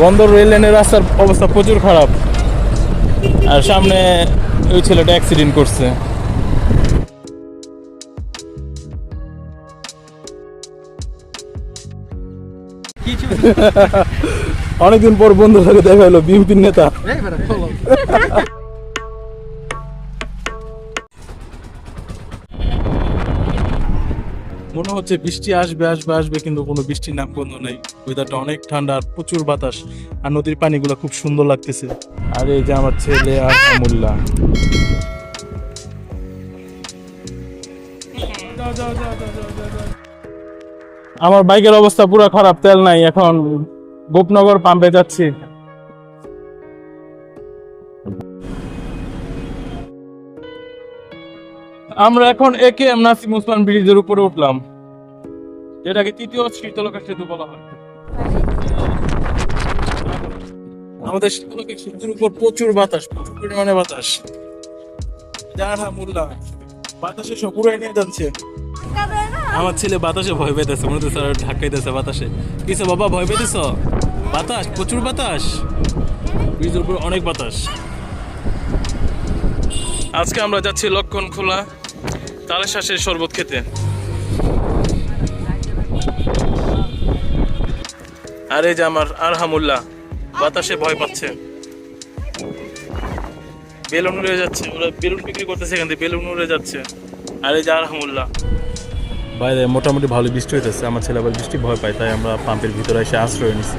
বন্দর রেল লাইনের রাস্তার অবস্থা প্রচুর খারাপ, আর সামনে ওই ছেলেটা অ্যাক্সিডেন্ট করছে। অনেকদিন পর বন্ধুর সাথে দেখা হলো, বিএনপির নেতা। মনে হচ্ছে বৃষ্টি আসবে আসবে আসবে, কিন্তু কোনো বৃষ্টির নাম গন্ধ নেই। ওয়েদারটা অনেক ঠান্ডা আর প্রচুর বাতাস, আর নদীর পানিগুলো খুব সুন্দর লাগতেছে। আর এই যে আমার ছেলে আর আমুল্লা। আমার বাইকের অবস্থা পুরো খারাপ, তেল নাই। এখন গোপনগর পাম্পে যাচ্ছি। আমরা এখন একেএম নাসিম ওসমান ব্রিজের উপরে উঠলাম, যেটাকে তৃতীয় শীতলক্ষা সেতু বলা হয়। আমাদের শীতলক্ষা সেতুর উপর প্রচুর বাতাস, প্রচুর পরিমাণে বাতাস। বাতাসে সব পুরাই নিয়ে যাচ্ছে। আমার ছেলে বাতাসে ভয় পেতেছে, মনে হচ্ছে স্যার ধাক্কাইতেছে বাতাসে। কিছু বাবা ভয় পেতেছ? বাতাস, প্রচুর বাতাস, ব্রিজের উপর অনেক বাতাস। আজকে আমরা যাচ্ছি লক্ষণখোলা তালেশাঁসের শরবত খেতে। আর এই যে আমার আরহামুল্লাহ বাতাসে ভয় পাচ্ছে, বেলুন উড়ে যাচ্ছে। ওরা বেলুন বিক্রি করতেছে, এখান থেকে বেলুন উড়ে যাচ্ছে। আর এই যে আরহামুল্লাহ। বাইরে মোটামুটি ভালো বৃষ্টি হইতেছে। আমার ছেলে আবার বৃষ্টি ভয় পায়, তাই আমরা পাম্পের ভিতরে এসে আশ্রয় নিছি।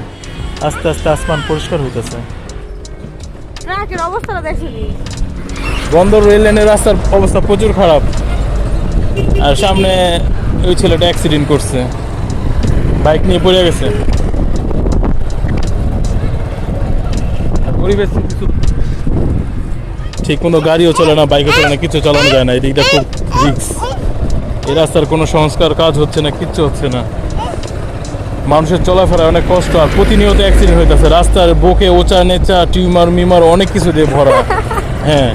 আস্তে আস্তে আসমান পরিষ্কার হইতেছে। বন্দর রেল লাইনের রাস্তার অবস্থা প্রচুর খারাপ, আর সামনে ওই ছেলেটা অ্যাক্সিডেন্ট করছে, বাইক নিয়ে পড়ে গেছে। পরিবেশ ঠিক মতো গাড়িও চলে না, বাইকও চলে না, কিছু চালানো যায় না। এটা খুব রিস্ক। এই রাস্তার কোনো সংস্কার কাজ হচ্ছে না, কিচ্ছু হচ্ছে না। মানুষের চলাফেরা অনেক কষ্ট, আর প্রতিনিয়ত অ্যাক্সিডেন্ট হইতেছে। রাস্তার বুকে ওচা নেচা টিউমার মিমার অনেক কিছু দিয়ে ভরা। হ্যাঁ,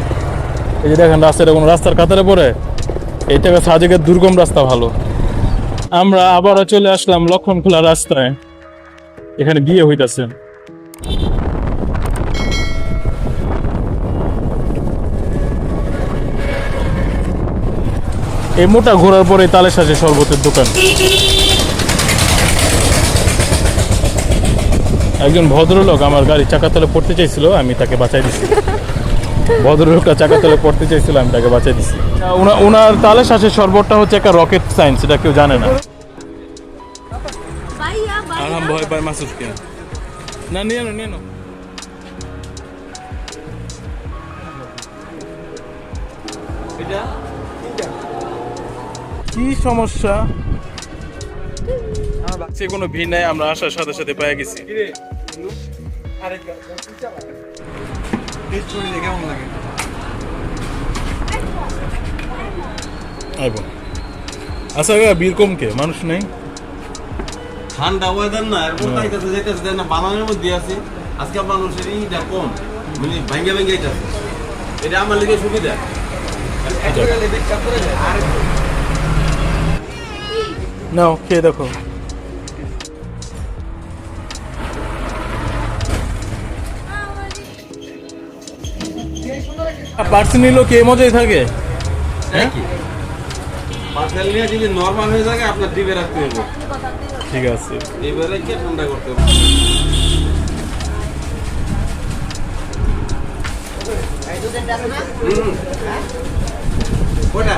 এই যে দেখেন রাস্তাটা কোনো রাস্তার কাতারে পড়ে। এইটা সাজেকের দুর্গম রাস্তা ভালো। আমরা আবারও চলে আসলাম লক্ষণখোলা রাস্তায়, এখানে বিয়ে হইতাছে। এই মোটা ঘোরার পরে তালেশাঁসের শরবতের দোকান। একজন ভদ্রলোক আমার গাড়ি চাকাতলে পড়তে চাইছিল, আমি তাকে বাঁচাই দিছি। ভদ্রলোকটা চাকাতলে পড়তে চাইছিল, আমি তাকে বাঁচাই দিছি। ওনার তালেশাঁসের শরবতটা হচ্ছে একটা রকেট সায়েন্স, এটা কেউ জানে না। আরাম ভয় পায় মাসুদকে। না নিয়ে নো, নিয়ে নো। কি সমস্যা? সে কোনো ভিড় নাই, আমরা আসার সাথে সাথে পেয়ে গেছি। আচ্ছা বীর কমকে মানুষ নেই, ঠান্ডা ওয়েদার না, এর মধ্যে আইতাছে যাইতাছে না, বানানোর মধ্যে আছে। আজকে মানুষের ইটা কম, মানে ভাঙ্গা ভাঙ্গা আইতাছে। এটা আমার লিগে সুবিধা। নাও খেয়ে দেখো। পার্সেন্ট নিলেও কে মজাই থাকে। পার্সেল নিয়ে যদি নরমাল হয়ে যায়, আপনার ডিবে রাখতে হবে। ঠিক আছে, ডিবে রেখে ঠান্ডা করতে হবে। ওটা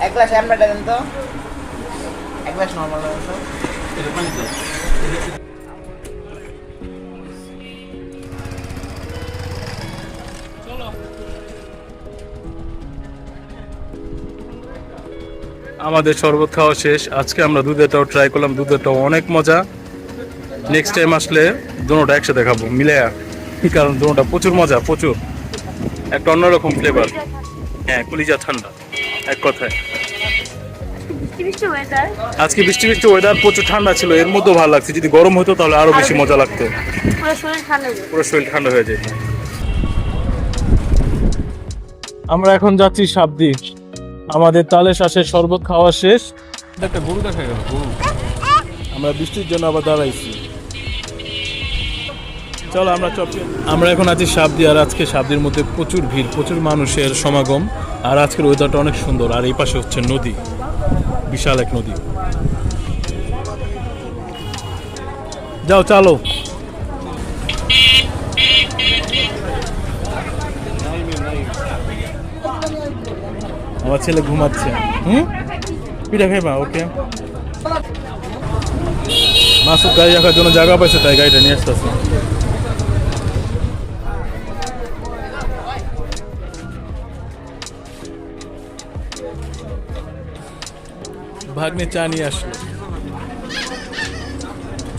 এক গ্লাস অ্যামরাটা দেন তো, এক গ্লাস নর্মাল দেন তো। এটা পানি দাও। আমাদের শরবত খাওয়া শেষ। আজকে আমরা দুধেরটাও ট্রাই করলাম, দুধেরটাও অনেক মজা। নেক্সট টাইম আসলে দুটোটা একসাথে খাবো মিলেয়া, কারণ দুটোটা প্রচুর মজা, প্রচুর একটা অন্যরকম ফ্লেভার। হ্যাঁ, কলিজা ঠান্ডা এক কথায়। বৃষ্টি বৃষ্টি ওয়েদার। আজকে বৃষ্টি বৃষ্টি ওয়েদার, প্রচুর ঠান্ডা ছিল, এর মধ্যেও ভালো লাগছে। যদি গরম হতো তাহলে আরো বেশি মজা লাগতো, পুরো শরীর ঠান্ডা হয়ে যাবে। পুরো শরীর ঠান্ডা হয়ে যেত। আমরা এখন যাচ্ছি সাবদি, আমাদের তালে শ্বাসের শরবত খাওয়া শেষ। একটা গরু দেখা গেল, গরু। আমরা বৃষ্টির জন্য আবার দাঁড়াইছি। চলো আমরা এখন আছি সাবদি, আর আজকে সাবদির মধ্যে প্রচুর ভিড়, প্রচুর মানুষের সমাগম। আর আজকের ওয়েদারটা অনেক সুন্দর। আর এই পাশে হচ্ছে নদী, বিশাল এক নদী। যাও চালো। আমার ছেলে ঘুমাচ্ছে। পিঠা খাইবা? ওকে। মাসুদ গাড়ি রাখার জন্য জায়গা পাইছে, তাই গাড়িটা নিয়ে আসতেছে। ভাগ্নে চা নিয়ে আসলো।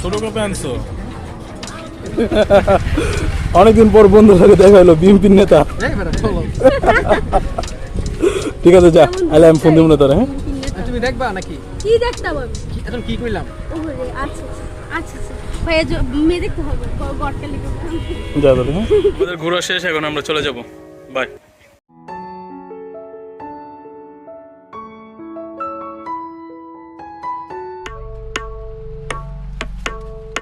ছোট কাপে আনছো? অনেকদিন পর বন্ধু লাগে দেখা হলো, বিএনপির নেতা। ঠিক আছে, যা আইলে আমি ফোন দিব না তোরা। হ্যাঁ, তুমি দেখবা নাকি? কি দেখতে হবে? এখন কি কইলাম? ওরে আচ্ছা আচ্ছা আচ্ছা ভাইয়া মেয়ে দেখতে হবে গড়টা লিখে। যা তাহলে। হ্যাঁ, আমাদের ঘোরা শেষ, এখন আমরা চলে যাব। বাই।